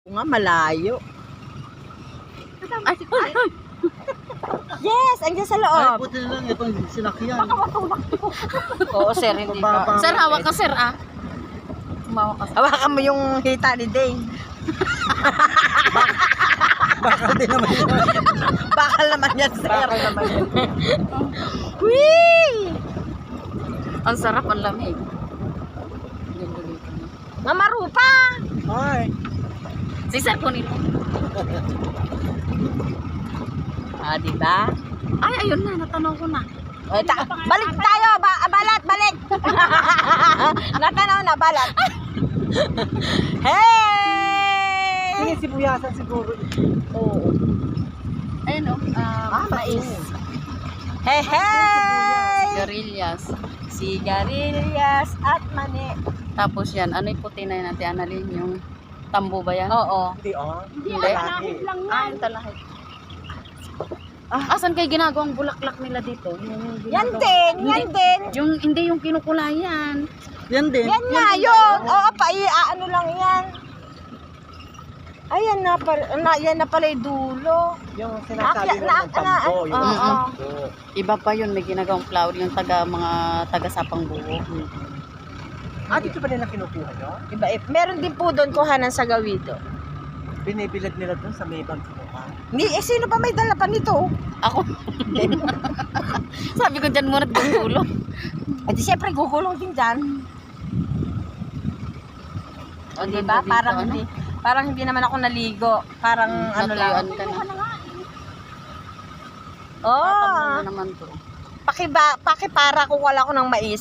Nga malayo. Ay, ay, ay. Yes, andiyan sa Ay, loob. puti na lang itong sinakyan. Oo, sir, hindi ka. Baba. Sir, hawak ka, sir, ah. Humawak ka, sir. Hawakan mo yung hita ni Dane. Bakal din naman yun. Bakal naman yan, sir. Bakal naman yun. Whee! Ang sarap, ang lamig. Ganda dito. Mamarupa! Ay. Si sir, kunin mo. Ah, diba? Ay, ayun na, natanaw ko na. Ay, balik tayo! Balat, balik! Natanaw na, balat. Hey! Sige, sibuyasan siguro. Oo. Ayun, oh. Mais. Hey, hey! Garillas. Sigarilyas at mani. Tapos yan, ano yung puti na yun natin, Annalyn? Yung tambo ba yan? Oo. Hindi, oh. Hindi. Malaki. Ah, yung talahit. Asan kayo ginagawang bulaklak nila dito? Yan din, yan din. Yung, hindi yung kinukulayan. Yan din. Yan nga yun. Oo, ano lang yan. Ayan na, yan na pala yung dulo. Yung sinasabi mo ng tambo. Yung Oo. tambo. Iba pa yun, may ginagawang flower yung mga taga-sapang buhok. Ah, dito pa nila kinukuha nyo? Iba, meron din po doon kuhanan sa gawido. Binibilad nila doon sa may bang kinuha. Ni, sino pa may dala pa nito? Ako. Sabi ko dyan muna at gulong. Eh di syempre gugulong din dyan. O diba? Dito, Parang hindi naman ako naligo. Parang ano lang. Natuyuan ka na. Oh, Tatamnan na naman to. pakipara ko wala ko ng mais.